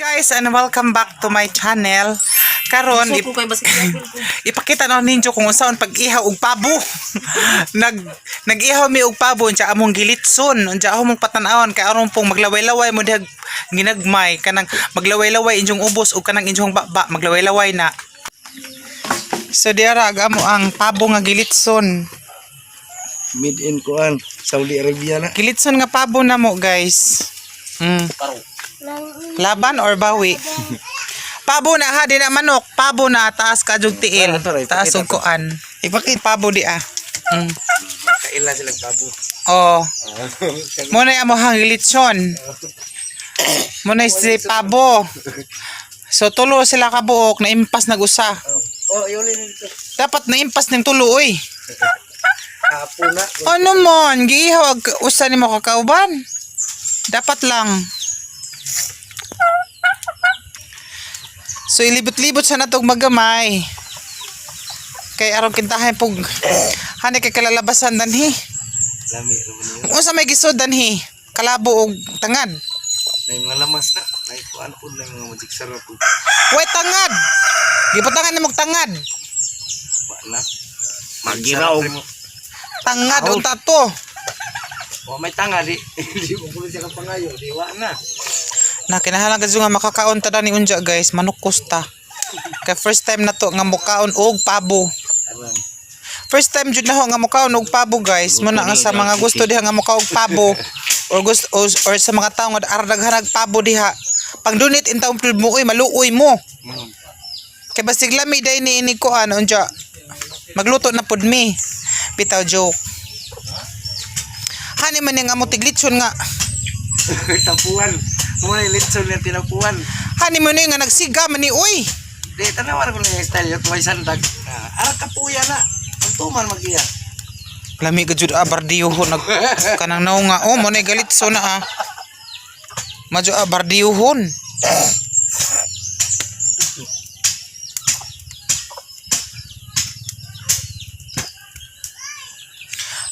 guys and welcome back to my channel. Karon ipakita na ninyo kung saan pag-ihaw og pabo. Nag-ihaw mi og pabo unsa among gilitson, unsa among patanawon kay aron pong maglaway-laway mo dihag ginagmay kanang maglaway-laway inyong ubos o kanang inyong baba maglaway-laway na. So diara agamo ang pabo nga gilitson. Made in Kuan, Saudi Arabia na. Gilitson nga pabo na mo guys. Laban or bawi? Pabo na ha, di na manok. Pabo na, taas ka jug tiil. Taas og kuan. Ipakit pabo di ah. Kaila sila pabo. Oh. Muna amo hang gilitson. Muna si pabo. So tulo sila ka buok na impas nag-usa. Oh, yuli nito. Dapat na impas ning tulo oy. Apo na. Ano mon, giihaw usa nimo kakauban. Dapat lang. So ilibot-libot sa natog magamay. Kay aron kintahan pug hani kay kalalabasan danhi. Lami naman yun. Unsa may gisod danhi? Kalabo og tangad. May mga lamas na. May kuan po na mga magic sarap po. Way tangad. Giputangan nimo tangad. Wala. Magiraw. Tangad unta to. O may tanga di. Di mo pulo siya kang pangayo. Di wa na. Na kinahanglan gid nga makakaon ta dani unja guys, manukos ta. Kay first time na to nga mukaon og pabo. Alam. First time jud na ho nga mukaon og pabo guys. Muna nga sa mga gusto diha nga mukaon og pabo or gusto or sa mga tawo nga ardaghanag pabo diha. Pang donate in taong mo oy maluoy mo. Kay basig lami day ni ini ko ano unja. Magluto na pud mi. Bitaw joke. Hani man nga mo tiglitson nga. Tapuan. Muna litson na tinapuan. Hani man nga nagsiga man ni oy. Di tanawar ko na yung style. Yung tuway sandag. Arak kapuya na. Ang tuman mag-iya. Lami ka jud abardiyuhon nag kanang naw nga oh mo na galitso na ah. Madyo abardiyuhon.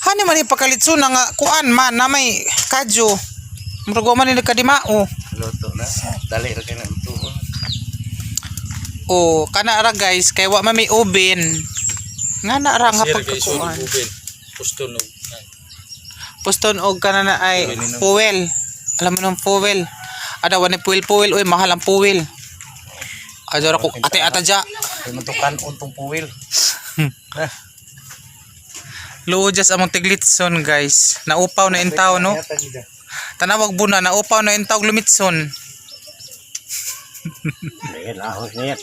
Hani man ipakalitso na nga kuan man na may kadyo. Murag man ni kadimao. Luto na. Dali ra kay na luto. Oh, kana ra guys kay wa man may oven. Nga na ra nga pagkuan. Puston og kana na ay fuel. Alam mo nang fuel. Ada wani fuel oy mahal ang fuel. Adyo ra ko ate atadya. Matukan untong puwil. Luojas among tiglitson guys. Naupaw na intaw no. Tanawag buna naupaw na intaw lumitson. Ayan, ahos na yan.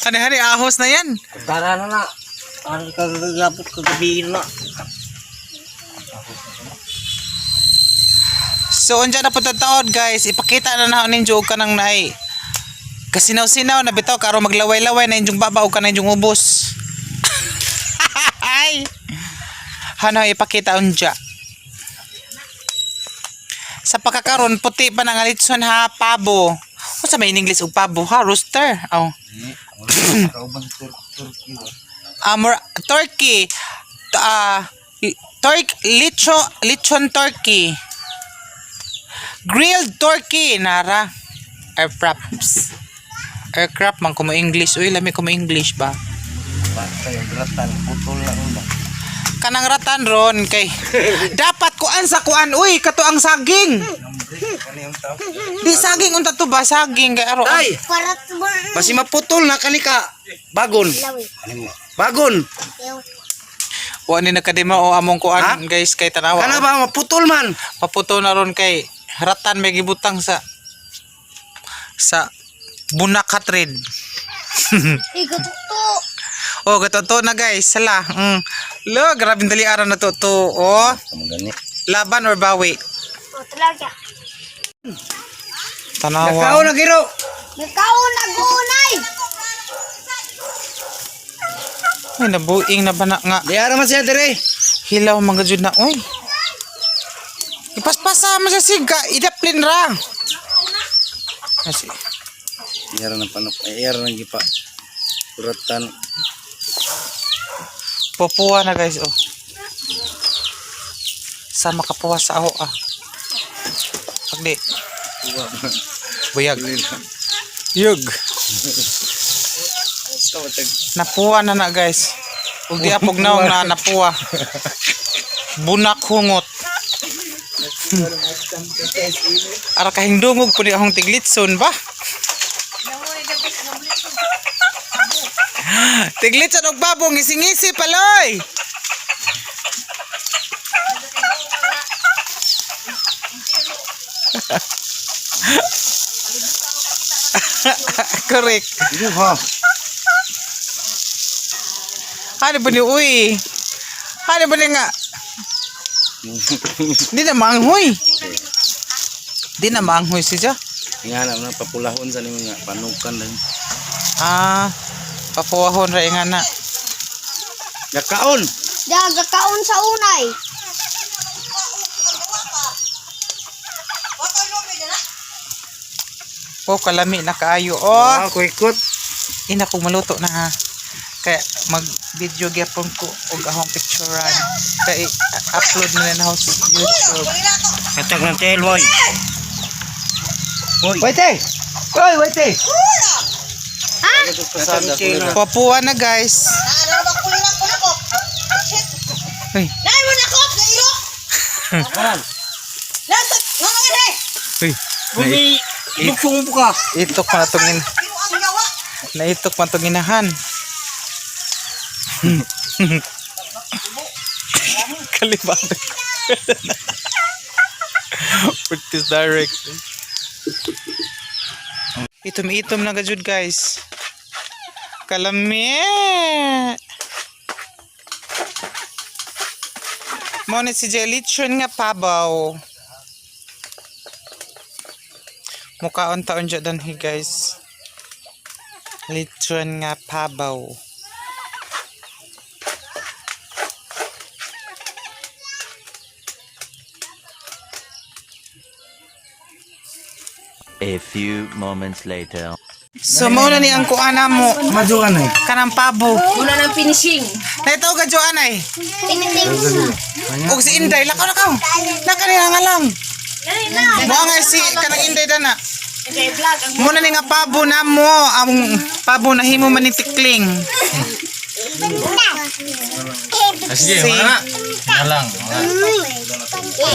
Hani ahos na yan. Tara na na. Ano kagagapot kagabihin na. So unja na po taon guys, ipakita na na ninyo og kanang naay kasinaw-sinaw na bitaw karon maglaway-laway na inyong baba og kanang inyong ubos. Ay. Hano ipakita unja. Sa pagkakaron puti pa nang litson ha pabo. Unsa may in English og pabo ha rooster. Oh. Turkey. Lechon turkey. Grilled turkey nara. Aircraft man ko mo English. Uy, lami ko mo English ba? Basta yung ratan. Putol lang una. Kanang ratan ron kay dapat kuan sa kuan. Uy, kato ang saging. Ano yung tao? Di saging unta to ba saging kay aro. Ay! Basi maputol na kalika. Bagon. Bagon. Wa ni nakadima o among kuan guys kay tanawa. Kana ba maputol man? Paputo na ron kay ratan may gibutang sa bunak hatred. Oh, gato na guys. Sala. Lo, grabe dali araw na to. Oh. Laban or bawi? Tanawa. Nakao na giro. Ay, nabuing na ba na nga. Di ara man siya dire. Hilaw mga jud na. Uy. Ipaspasa mo sa siga. Idaplin ra. Kasi. Di ara na panop. Ay ara nang gipa. Kuratan. Pupuwa na guys. Oh. Sama kapuwa sa aho ah. Pagdi. Buyag. Yug. Napuwa na guys. Ug di apog naong na napuwa. Bunak hungot. Ara kahingdungog po ni akong tiglitson ba? Tiglitson og babong ising-isi paloy. Correct. Ano ba ni uy? Ano ba ni nga? Di na maanghoy. Di na maanghoy siya. Nga na papulahon sa nimo nga panukan lang. Papuwahon ra nga na. Gakaon. Gakaon sa unay. Kalami na kaayo. Kuikot. Ina kong maluto na ha. Kaya mag-video gyapon ko og ahong picturean. Kaya upload na sa YouTube. Katag ng tail, boy. Waite. Oy, waite. Papuwa na guys. Uy. Uy. Iluksong po ka. Itok pa natong naitok pa itong inahan. Kalibado. Put this direct. Itom-itom na gajud guys. Kalami. Mo si Jelitron nga pabaw. Mukaon taon dyan danhi guys. Litron nga pabaw. A few moments later. So muna ni ang kuana mo. Majuan ay. Kanang pabo. Muna ng finishing. Naitaw ka Joan ay. Finishing. Ug si Inday lakaw Nakanila nga lang. Mo nga si kanang Inday dana. Okay, vlog. Muna ni nga pabo na mo. Ang pabo na himo man ni tikling. Sige, mana na? Hinalang.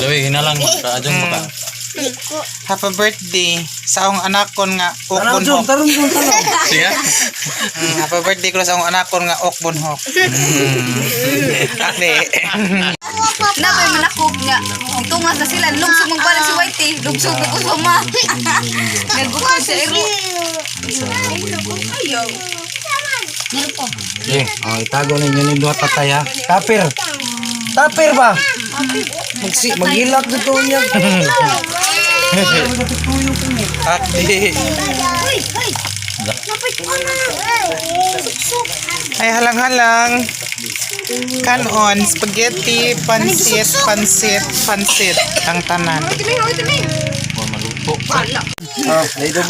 Lawi, hinalang. Kaadjong baka. Happy birthday sa akong anakon nga Okbunhok. Sige. Happy birthday ko sa akong anakon nga Okbunhok. Ate. Napay manakop nga. Tunga sa sila. Lugsog magbalik si Whitey. Lugsog na ko sama. Nagbukas sa ero. Ayaw. Meron po. Okay, itago ninyo ni duha tataya. Tapir. Tapir ba? Magilak dito niya. Ate. Ay halang-halang. Kanon, spaghetti, pansit. Ang tanan.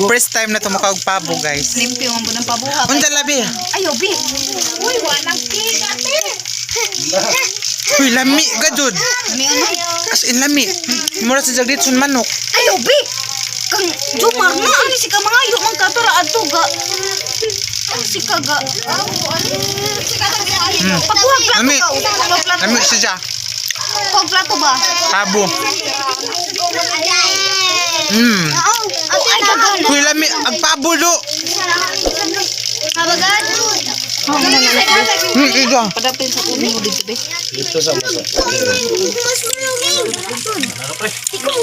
First time na tumakawag pabo guys. Limpyo ang bunang pabuha. Unsa labi? Ayaw, bi. Uy, walang cake, ate. Uy, lami gadud. Ano yan? As in lami. Mura sa jagditson manok. Ayaw, bi. Kang Jumar na, ano si ka mga yung mga katura ato ga. Ano si ka ga. Pagkuhag plato Lami. ka. Pagkuhag plato. Lami siya. Pagkuhag plato ba? Pabo. Ay, gagana. Uy, lami. Ang pabo do. Habagad. Ito. Padapin sa kuning mo dito, be. Dito sa masa. Ikaw,